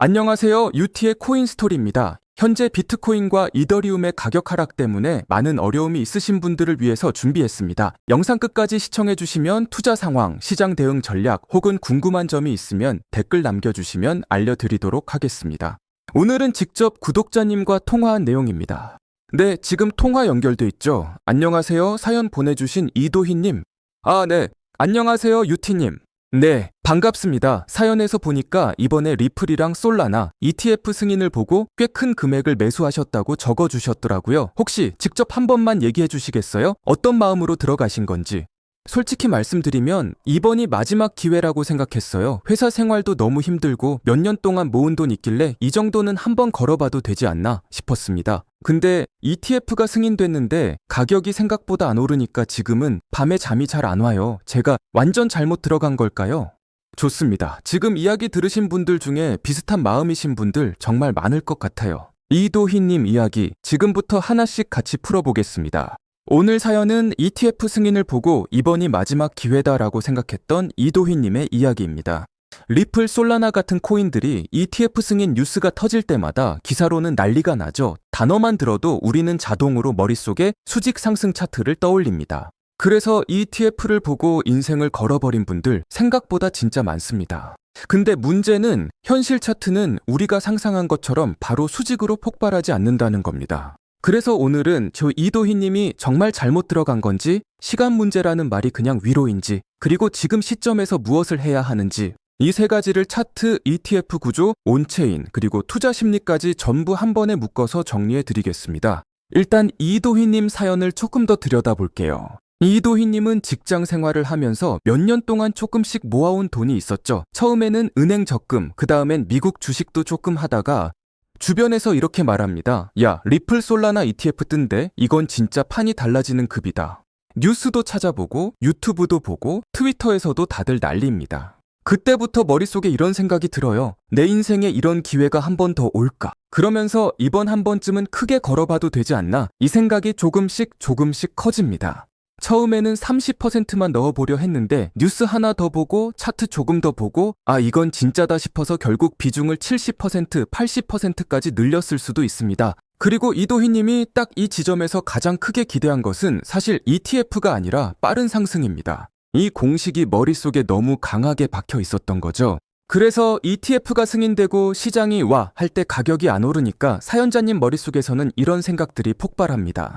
안녕하세요. 유티의 코인 스토리입니다. 현재 비트코인과 이더리움의 가격 하락 때문에 많은 어려움이 있으신 분들을 위해서 준비했습니다. 영상 끝까지 시청해주시면 투자 상황, 시장 대응 전략 혹은 궁금한 점이 있으면 댓글 남겨주시면 알려드리도록 하겠습니다. 오늘은 직접 구독자님과 통화한 내용입니다. 네, 지금 통화 연결돼 있죠. 안녕하세요. 사연 보내주신 이도희님. 네. 안녕하세요. 유티님. 네, 반갑습니다. 사연에서 보니까 이번에 리플이랑 솔라나 ETF 승인을 보고 꽤 큰 금액을 매수하셨다고 적어주셨더라고요. 혹시 직접 한 번만 얘기해 주시겠어요? 어떤 마음으로 들어가신 건지. 솔직히 말씀드리면 이번이 마지막 기회라고 생각했어요. 회사 생활도 너무 힘들고 몇 년 동안 모은 돈 있길래 이 정도는 한번 걸어봐도 되지 않나 싶었습니다. 근데 ETF가 승인됐는데 가격이 생각보다 안 오르니까 지금은 밤에 잠이 잘 안 와요. 제가 완전 잘못 들어간 걸까요? 좋습니다. 지금 이야기 들으신 분들 중에 비슷한 마음이신 분들 정말 많을 것 같아요. 이도희님 이야기 지금부터 하나씩 같이 풀어보겠습니다. 오늘 사연은 ETF 승인을 보고 이번이 마지막 기회다라고 생각했던 이도희님의 이야기입니다. 리플, 솔라나 같은 코인들이 ETF 승인 뉴스가 터질 때마다 기사로는 난리가 나죠. 단어만 들어도 우리는 자동으로 머릿속에 수직 상승 차트를 떠올립니다. 그래서 ETF를 보고 인생을 걸어버린 분들 생각보다 진짜 많습니다. 근데 문제는 현실 차트는 우리가 상상한 것처럼 바로 수직으로 폭발하지 않는다는 겁니다. 그래서 오늘은 저 이도희님이 정말 잘못 들어간 건지, 시간 문제라는 말이 그냥 위로인지, 그리고 지금 시점에서 무엇을 해야 하는지, 이 세 가지를 차트, ETF 구조, 온체인, 그리고 투자 심리까지 전부 한 번에 묶어서 정리해 드리겠습니다. 일단 이도희님 사연을 조금 더 들여다볼게요. 이도희님은 직장 생활을 하면서 몇 년 동안 조금씩 모아온 돈이 있었죠. 처음에는 은행 적금, 그 다음엔 미국 주식도 조금 하다가 주변에서 이렇게 말합니다. 야, 리플 솔라나 ETF 뜬대? 이건 진짜 판이 달라지는 급이다. 뉴스도 찾아보고 유튜브도 보고 트위터에서도 다들 난리입니다. 그때부터 머릿속에 이런 생각이 들어요. 내 인생에 이런 기회가 한 번 더 올까? 그러면서 이번 한 번쯤은 크게 걸어봐도 되지 않나? 이 생각이 조금씩 커집니다. 처음에는 30%만 넣어보려 했는데 뉴스 하나 더 보고 차트 조금 더 보고 이건 진짜다 싶어서 결국 비중을 70%, 80%까지 늘렸을 수도 있습니다. 그리고 이도희님이 딱 이 지점에서 가장 크게 기대한 것은 사실 ETF가 아니라 빠른 상승입니다. 이 공식이 머릿속에 너무 강하게 박혀 있었던 거죠. 그래서 ETF가 승인되고 시장이 와 할 때 가격이 안 오르니까 사연자님 머릿속에서는 이런 생각들이 폭발합니다.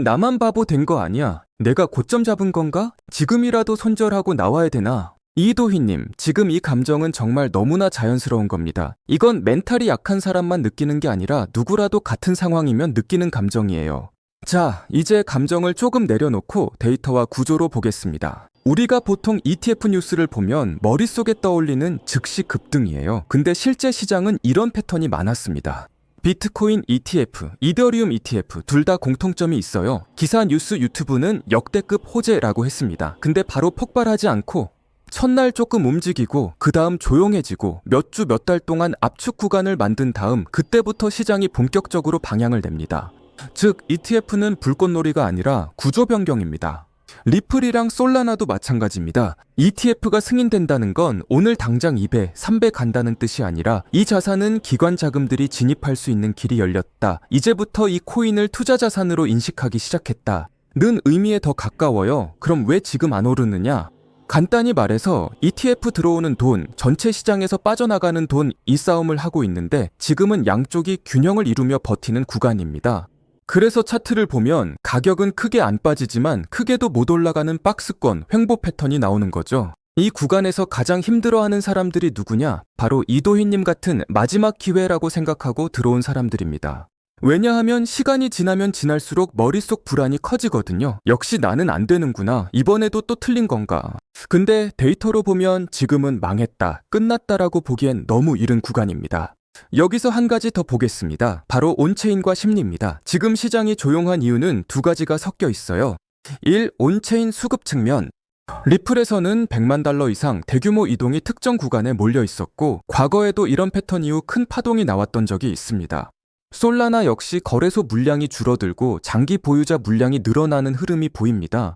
나만 바보 된 거 아니야? 내가 고점 잡은 건가? 지금이라도 손절하고 나와야 되나? 이도희님, 지금 이 감정은 정말 너무나 자연스러운 겁니다. 이건 멘탈이 약한 사람만 느끼는 게 아니라 누구라도 같은 상황이면 느끼는 감정이에요. 자, 이제 감정을 조금 내려놓고 데이터와 구조로 보겠습니다. 우리가 보통 ETF 뉴스를 보면 머릿속에 떠올리는 즉시 급등이에요. 근데 실제 시장은 이런 패턴이 많았습니다. 비트코인 ETF, 이더리움 ETF 둘 다 공통점이 있어요. 기사 뉴스 유튜브는 역대급 호재라고 했습니다. 근데 바로 폭발하지 않고 첫날 조금 움직이고 그 다음 조용해지고 몇 주 몇 달 동안 압축 구간을 만든 다음 그때부터 시장이 본격적으로 방향을 냅니다. 즉 ETF는 불꽃놀이가 아니라 구조 변경입니다. 리플이랑 솔라나도 마찬가지입니다. ETF가 승인된다는 건 오늘 당장 2배, 3배 간다는 뜻이 아니라 이 자산은 기관 자금들이 진입할 수 있는 길이 열렸다. 이제부터 이 코인을 투자 자산으로 인식하기 시작했다. 는 의미에 더 가까워요. 그럼 왜 지금 안 오르느냐? 간단히 말해서 ETF 들어오는 돈, 전체 시장에서 빠져나가는 돈 이 싸움을 하고 있는데 지금은 양쪽이 균형을 이루며 버티는 구간입니다. 그래서 차트를 보면 가격은 크게 안 빠지지만 크게도 못 올라가는 박스권, 횡보 패턴이 나오는 거죠. 이 구간에서 가장 힘들어하는 사람들이 누구냐? 바로 이도희님 같은 마지막 기회라고 생각하고 들어온 사람들입니다. 왜냐하면 시간이 지나면 지날수록 머릿속 불안이 커지거든요. 역시 나는 안 되는구나. 이번에도 또 틀린 건가? 근데 데이터로 보면 지금은 망했다, 끝났다라고 보기엔 너무 이른 구간입니다. 여기서 한 가지 더 보겠습니다. 바로 온체인과 심리입니다. 지금 시장이 조용한 이유는 두 가지가 섞여 있어요. 1. 온체인 수급 측면. 리플에서는 100만 달러 이상 대규모 이동이 특정 구간에 몰려 있었고 과거에도 이런 패턴 이후 큰 파동이 나왔던 적이 있습니다. 솔라나 역시 거래소 물량이 줄어들고 장기 보유자 물량이 늘어나는 흐름이 보입니다.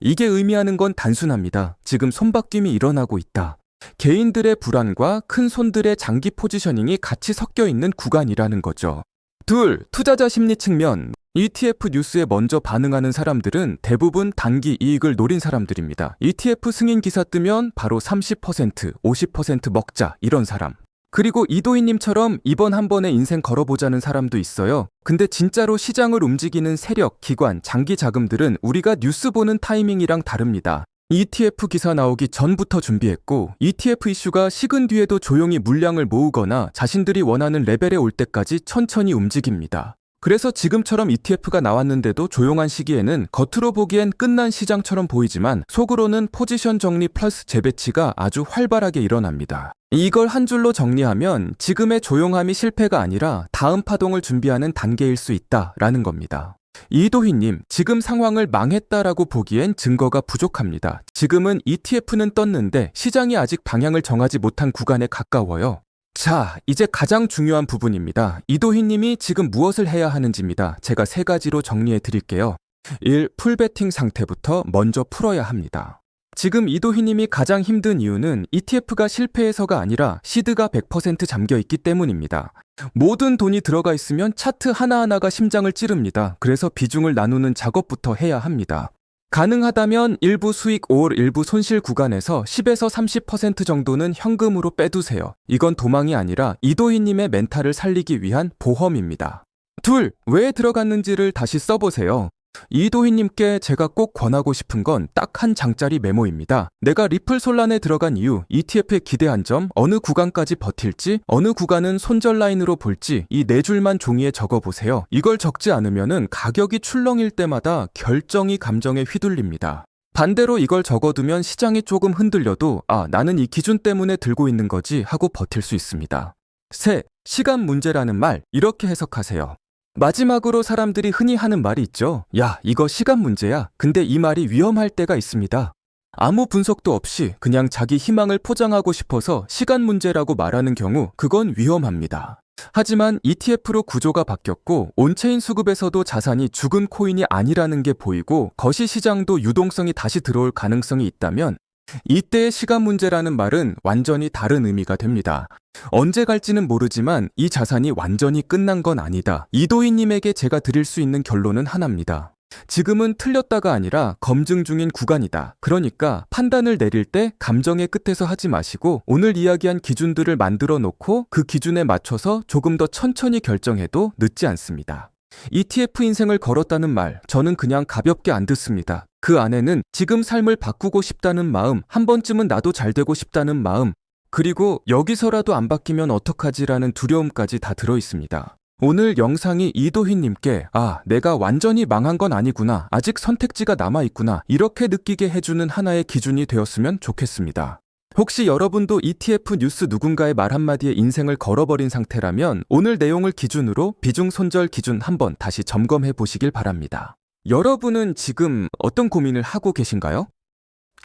이게 의미하는 건 단순합니다. 지금 손바뀜이 일어나고 있다. 개인들의 불안과 큰 손들의 장기 포지셔닝이 같이 섞여 있는 구간이라는 거죠. 둘, 투자자 심리 측면. ETF 뉴스에 먼저 반응하는 사람들은 대부분 단기 이익을 노린 사람들입니다. ETF 승인 기사 뜨면 바로 30%, 50% 먹자 이런 사람. 그리고 이도희님처럼 이번 한 번에 인생 걸어보자는 사람도 있어요. 근데 진짜로 시장을 움직이는 세력, 기관, 장기 자금들은 우리가 뉴스 보는 타이밍이랑 다릅니다. ETF 기사 나오기 전부터 준비했고 ETF 이슈가 식은 뒤에도 조용히 물량을 모으거나 자신들이 원하는 레벨에 올 때까지 천천히 움직입니다. 그래서 지금처럼 ETF가 나왔는데도 조용한 시기에는 겉으로 보기엔 끝난 시장처럼 보이지만 속으로는 포지션 정리 플러스 재배치가 아주 활발하게 일어납니다. 이걸 한 줄로 정리하면 지금의 조용함이 실패가 아니라 다음 파동을 준비하는 단계일 수 있다라는 겁니다. 이도희님, 지금 상황을 망했다라고 보기엔 증거가 부족합니다. 지금은 ETF는 떴는데 시장이 아직 방향을 정하지 못한 구간에 가까워요. 자, 이제 가장 중요한 부분입니다. 이도희님이 지금 무엇을 해야 하는지입니다. 제가 3가지로 정리해 드릴게요. 1. 풀베팅 상태부터 먼저 풀어야 합니다. 지금 이도희님이 가장 힘든 이유는 ETF가 실패해서가 아니라 시드가 100% 잠겨있기 때문입니다. 모든 돈이 들어가 있으면 차트 하나하나가 심장을 찌릅니다. 그래서 비중을 나누는 작업부터 해야 합니다. 가능하다면 일부 수익 5월 일부 손실 구간에서 10에서 30% 정도는 현금으로 빼두세요. 이건 도망이 아니라 이도희님의 멘탈을 살리기 위한 보험입니다. 둘, 왜 들어갔는지를 다시 써보세요. 이도희님께 제가 꼭 권하고 싶은 건 딱 한 장짜리 메모입니다. 내가 리플 솔란에 들어간 이유, ETF에 기대한 점, 어느 구간까지 버틸지, 어느 구간은 손절 라인으로 볼지 이 4줄만 종이에 적어보세요. 이걸 적지 않으면은 가격이 출렁일 때마다 결정이 감정에 휘둘립니다. 반대로 이걸 적어두면 시장이 조금 흔들려도 나는 이 기준 때문에 들고 있는 거지 하고 버틸 수 있습니다. 셋, 시간 문제라는 말 이렇게 해석하세요. 마지막으로 사람들이 흔히 하는 말이 있죠. 야, 이거 시간 문제야. 근데 이 말이 위험할 때가 있습니다. 아무 분석도 없이 그냥 자기 희망을 포장하고 싶어서 시간 문제라고 말하는 경우 그건 위험합니다. 하지만 ETF로 구조가 바뀌었고 온체인 수급에서도 자산이 죽은 코인이 아니라는 게 보이고 거시 시장도 유동성이 다시 들어올 가능성이 있다면 이때의 시간 문제라는 말은 완전히 다른 의미가 됩니다. 언제 갈지는 모르지만 이 자산이 완전히 끝난 건 아니다. 이도희님에게 제가 드릴 수 있는 결론은 하나입니다. 지금은 틀렸다가 아니라 검증 중인 구간이다. 그러니까 판단을 내릴 때 감정의 끝에서 하지 마시고 오늘 이야기한 기준들을 만들어 놓고 그 기준에 맞춰서 조금 더 천천히 결정해도 늦지 않습니다. ETF 인생을 걸었다는 말, 저는 그냥 가볍게 안 듣습니다. 그 안에는 지금 삶을 바꾸고 싶다는 마음, 한 번쯤은 나도 잘 되고 싶다는 마음, 그리고 여기서라도 안 바뀌면 어떡하지라는 두려움까지 다 들어있습니다. 오늘 영상이 이도희님께 내가 완전히 망한 건 아니구나, 아직 선택지가 남아있구나 이렇게 느끼게 해주는 하나의 기준이 되었으면 좋겠습니다. 혹시 여러분도 ETF 뉴스 누군가의 말 한마디에 인생을 걸어버린 상태라면 오늘 내용을 기준으로 비중 손절 기준 한번 다시 점검해 보시길 바랍니다. 여러분은 지금 어떤 고민을 하고 계신가요?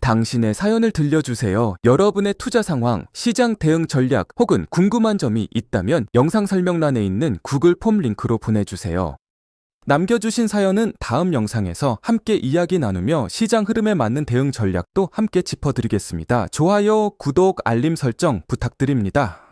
당신의 사연을 들려주세요. 여러분의 투자 상황, 시장 대응 전략 혹은 궁금한 점이 있다면 영상 설명란에 있는 구글 폼 링크로 보내주세요. 남겨주신 사연은 다음 영상에서 함께 이야기 나누며 시장 흐름에 맞는 대응 전략도 함께 짚어드리겠습니다. 좋아요, 구독, 알림 설정 부탁드립니다.